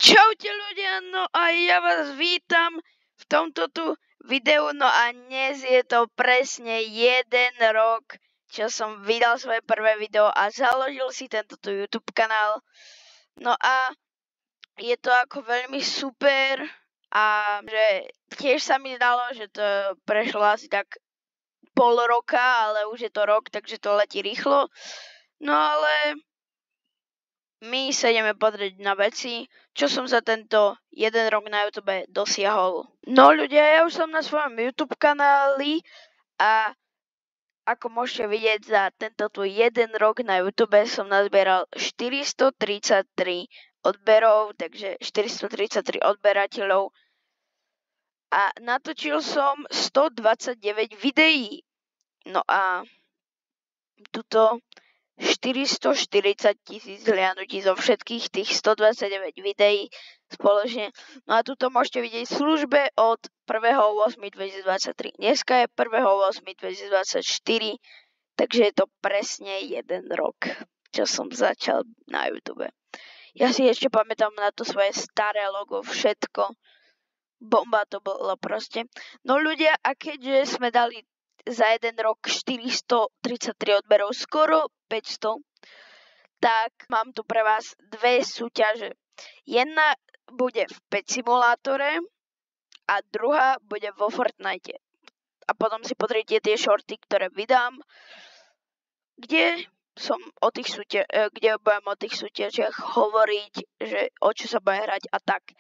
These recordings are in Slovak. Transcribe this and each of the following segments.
Čaute ľudia, no a ja vás vítam v tomto tu videu, no a dnes je to presne 1 rok, čo som vydal svoje prvé video a založil si tento tu YouTube kanál. No a je to ako veľmi super a že tiež sa mi zdalo, že to prešlo asi tak pol roka, ale už je to rok, takže to letí rýchlo. No ale my sa ideme pozrieť na veci, čo som za tento 1 rok na YouTube dosiahol. No ľudia, ja už som na svojom YouTube kanáli a ako môžete vidieť, za tento tu 1 rok na YouTube som nazbieral 433 odberov, takže 433 odberateľov a natočil som 129 videí. No a tuto 440 000 zhliadnutí zo všetkých tých 129 videí spoločne. No a tuto môžete vidieť v službe od 1.8.2023. Dneska je 1.8.2024, takže je to presne 1 rok, čo som začal na YouTube. Ja si ešte pamätám na to svoje staré logo, všetko. Bomba to bolo proste. No ľudia, a keďže sme dali za 1 rok 433 odberov, skoro 500, tak mám tu pre vás dve súťaže. Jedna bude v Pet Simulátore a druhá bude vo Fortnite. A potom si pozrite tie shorty, ktoré vydám, kde budem o tých súťažiach hovoriť, že o čo sa bude hrať a tak.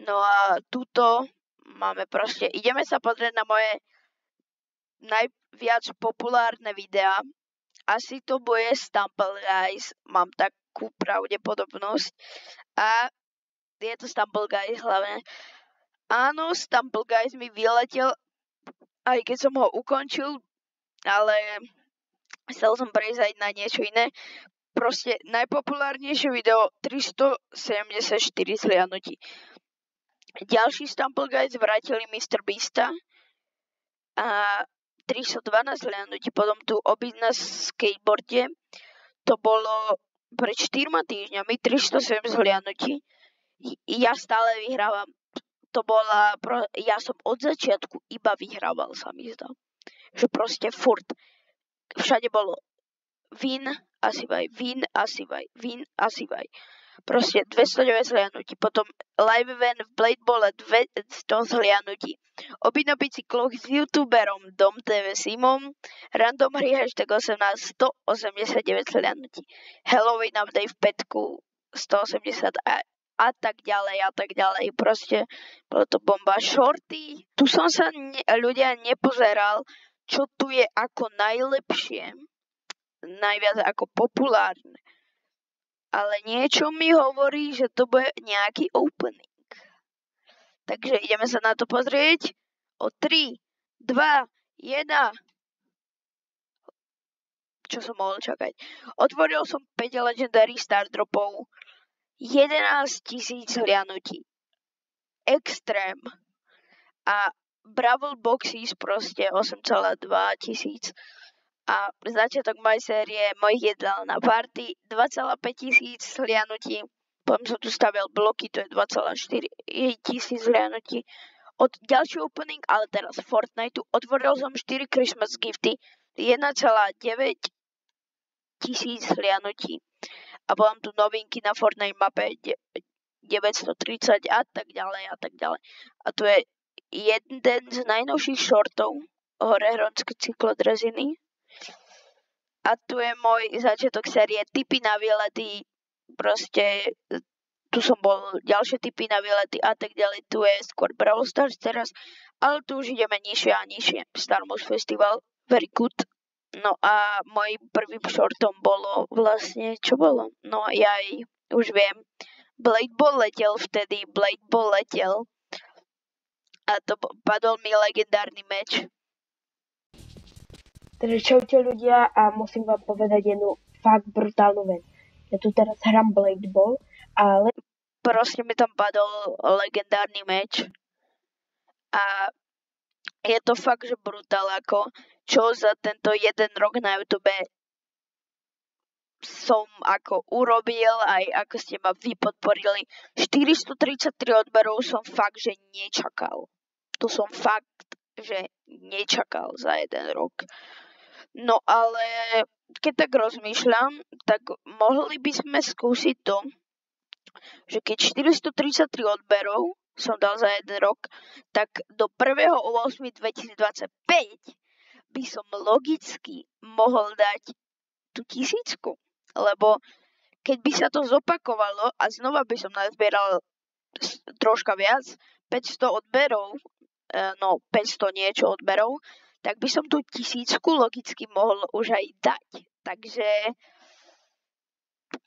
No a tuto máme proste, ideme sa pozrieť na moje najviac populárne videá. Asi to bude Stumble Guys, mám takú pravdepodobnosť. A je to Stumble Guys hlavne. Áno, Stumble Guys mi vyletel, aj keď som ho ukončil, ale chcel som prejsť aj na niečo iné. Proste najpopulárnejšie video 374 zhliadnutí. Ďalší Stumble Guys vrátili Mr. Beasta a 312 zhliadnutí. Potom tu obiť na skateboarde, to bolo pred 4 týždňami 307 zhliadnutí. Ja stále vyhrávam. Ja som od začiatku iba vyhrával, sa mi zdá. Že proste furt. Všade bolo win, asivaj, win, asivaj, win, asivaj. Proste 209 zhliadnutí. Potom live event v Blade Ball 200 zhliadnutí. Obiť na bicykloch s youtuberom Dom TV Simom. Random hry hashtag 18 189 zhliadnutí. Halloween update v Petku 180 a tak ďalej. Proste bolo to bomba. Shorty. Tu som sa ľudia nepozeral, čo tu je ako najlepšie. Najviac ako populárne. Ale niečo mi hovorí, že to bude nejaký opening. Takže ideme sa na to pozrieť. O 3, 2, 1. Čo som mohol čakať? Otvoril som 5 Legendary Star Dropov. 11 000 zhliadnutí. Extrém. A Brawl Boxes proste 8,2 tisíc. A začiatok mojej série mojich jedál na party 2,5 tisíc zhliadnutí. Potom som tu stavial bloky, to je 2,4 tisíc zhliadnutí. Od ďalší opening, ale teraz Fortniteu, otvoril som 4 Christmas gifty, 1,9 tisíc zhliadnutí. A potom tu novinky na Fortnite mape 930 a tak ďalej. A tu je jeden z najnovších shortov hore Hronské cyklodreziny. A tu je môj začiatok série tipy na výlety, proste tu som bol ďalšie tipy na výlety a tak ďalej. Tu je skôr Brawl Stars teraz, ale tu už ideme nižšie a nižšie. Star Wars Festival, very good. No a môj prvým shortom bolo vlastne, čo bolo? No ja už viem, Blade Ball letel a to padol mi legendárny meč. Takže čaute ľudia a musím vám povedať jednu fakt brutálnu vec. Ja tu teraz hrám Blade Ball, ale proste mi tam padol legendárny meč. A je to fakt, že brutál, ako čo za tento 1 rok na YouTube som ako urobil, aj ako ste ma vy podporili. 433 odberov som fakt, že nečakal. To som fakt, že nečakal za jeden rok. No ale keď tak rozmýšľam, tak mohli by sme skúsiť to, že keď 433 odberov som dal za jeden rok, tak do 1.8.2025 by som logicky mohol dať tú 1000. Lebo keď by sa to zopakovalo a znova by som nazbieral troška viac, 500 odberov, 500 niečo odberov, tak by som tú 1000 logicky mohol už aj dať. Takže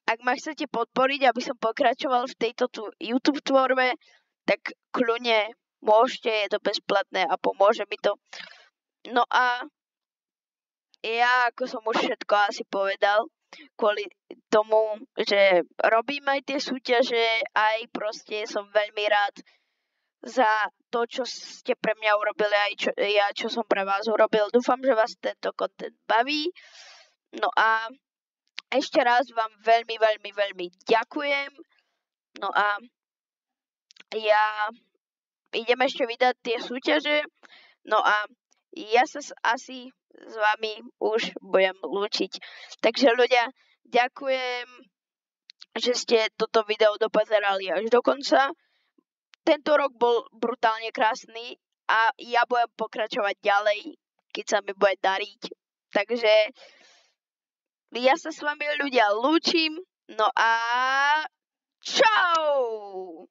ak ma chcete podporiť, aby som pokračoval v tejto YouTube tvorbe, tak kľudne môžete, je to bezplatné a pomôže mi to. No a ja, ako som už všetko asi povedal, kvôli tomu, že robím aj tie súťaže, aj proste som veľmi rád za to, čo ste pre mňa urobili, aj čo som pre vás urobil. Dúfam, že vás tento content baví. No a ešte raz vám veľmi, veľmi, veľmi ďakujem. No a ja idem ešte vydať tie súťaže. No a ja sa asi s vami už budem lúčiť. Takže ľudia, ďakujem, že ste toto video dopozerali až do konca. Tento rok bol brutálne krásny a ja budem pokračovať ďalej, keď sa mi bude dariť. Takže ja sa s vami ľudia lúčim. No a čau!